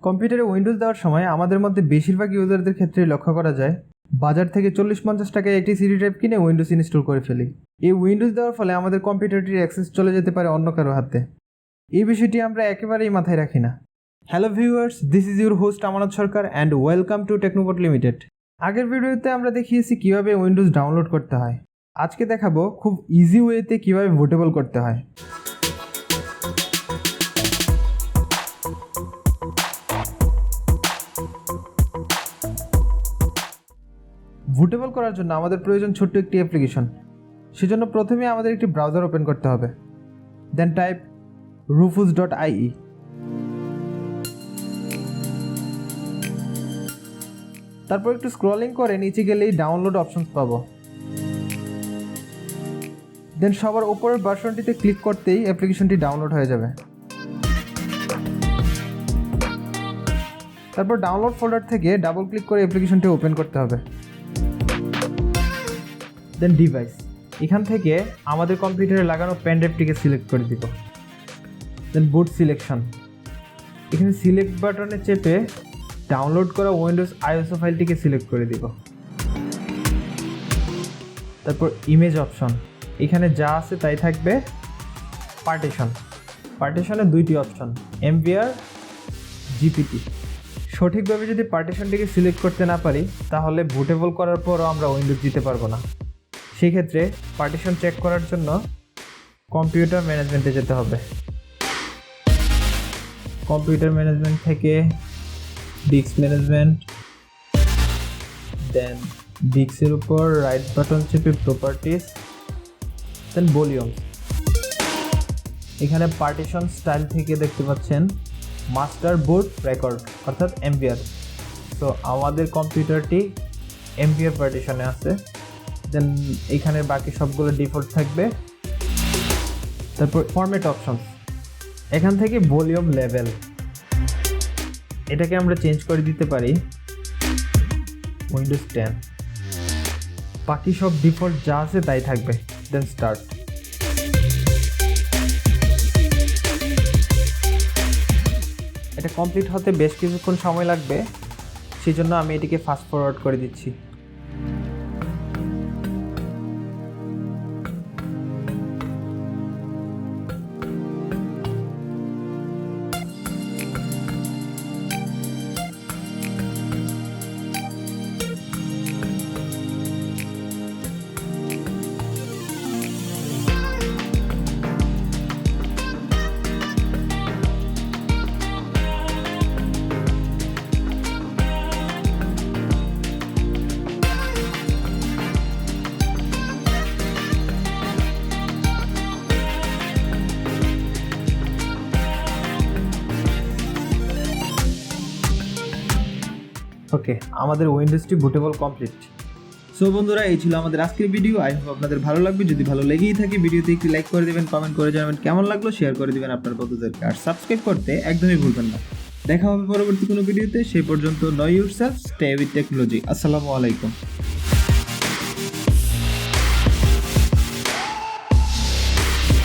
কম্পিউটারে উইন্ডোজ দেওয়ার সময় আমাদের মধ্যে বেশিরভাগ ইউজারদের ক্ষেত্রেই লক্ষ্য করা যায় বাজার থেকে 40-50 টাকায় একটি সিডি ড্রাইভ কিনে উইন্ডোজ ইনস্টল করে ফেলি। এই উইন্ডোজ দেওয়ার ফলে আমাদের কম্পিউটারটির অ্যাক্সেস চলে যেতে পারে অন্য কারো হাতে। এই বিষয়টি আমরা একেবারেই মাথায় রাখি না। Hello viewers, this is your host আমানত সরকার অ্যান্ড ওয়েলকাম টু টেকনোবট লিমিটেড। আগের ভিডিওতে আমরা দেখিয়েছি কিভাবে উইন্ডোজ ডাউনলোড করতে হয়। আজকে দেখাবো খুব ইজি ওয়েতে কিভাবে বুটেবল করতে হয়। বুটেবল করার জন্য আমাদের প্রয়োজন ছোট্ট একটি অ্যাপ্লিকেশন। সেজন্য প্রথমে আমাদের একটি ব্রাউজার ওপেন করতে হবে। দেন টাইপ rufus.ie। তারপর একটু স্ক্রলিং করে নিচে গেলেই ডাউনলোড অপশনস পাবো। দেন সবার উপরের ভার্সনটিতে ক্লিক করতেই অ্যাপ্লিকেশনটি ডাউনলোড হয়ে যাবে। তারপর ডাউনলোড ফোল্ডার থেকে ডাবল ক্লিক করে অ্যাপ্লিকেশনটি ওপেন করতে হবে। দেন ডিভাইস, এখান থেকে আমাদের কম্পিউটারে লাগানো পেনড্রাইভটিকে সিলেক্ট করে দিব। দেন বুট সিলেকশন, এখানে সিলেক্ট বাটনে চেপে ডাউনলোড করা উইন্ডোজ আইএসও ফাইলটিকে সিলেক্ট করে দিব। তারপর ইমেজ অপশন, এখানে যা আছে তাই থাকবে। পার্টিশনে দুইটি অপশন, এমভিআর, জিপিটি। সঠিকভাবে যদি পার্টিশনটিকে সিলেক্ট করতে না পারি তাহলে বুটেবল করার পরও আমরা উইন্ডোজ দিতে পারবো না। সেক্ষেত্রে পার্টিশন চেক করার জন্য কম্পিউটার ম্যানেজমেন্টে যেতে হবে। কম্পিউটার ম্যানেজমেন্ট থেকে ডিস্ক ম্যানেজমেন্ট, দেন ডিস্কের উপর রাইট বাটন চেপে প্রপার্টিস, দেন ভলিউম। এখানে পার্টিশন স্টাইল থেকে দেখতে পাচ্ছেন মাস্টার বুট রেকর্ড অর্থাৎ এমভিআর। তো আমাদের কম্পিউটারটি এমভিআর পার্টিশনে আছে। দেন এখানে বাকি সবগুলো ডিফল্ট থাকবে। তারপর ফরম্যাট অপশন, এখান থেকে ভলিউম লেভেল এটাকে আমরা চেঞ্জ করে দিতে পারি উইন্ডোজ 10। বাকি সব ডিফল্ট যা আছে তাই থাকবে। Then start. এটা কমপ্লিট হতে বেশ কিছুক্ষণ সময় লাগবে, সেই জন্য আমি এটিকে ফাস্ট ফরওয়ার্ড করে দিচ্ছি। ওকে, আমাদের উইন্ডোজটি বুটেবল কমপ্লিট। সো বন্ধুরা, এই ছিল আমাদের আজকের ভিডিও। আই হোপ আপনাদের ভালো লাগবে। যদি ভালো লেগেই থাকে ভিডিওতে একটি লাইক করে দেবেন, কমেন্ট করে জানাবেন কেমন লাগলো, শেয়ার করে দেবেন আপনার বন্ধুদেরকে, আর সাবস্ক্রাইব করতে একদমই ভুলবেন না। দেখা হবে পরবর্তী কোনো ভিডিওতে। সেই পর্যন্ত know yourself, stay with technology. আসসালামু আলাইকুম।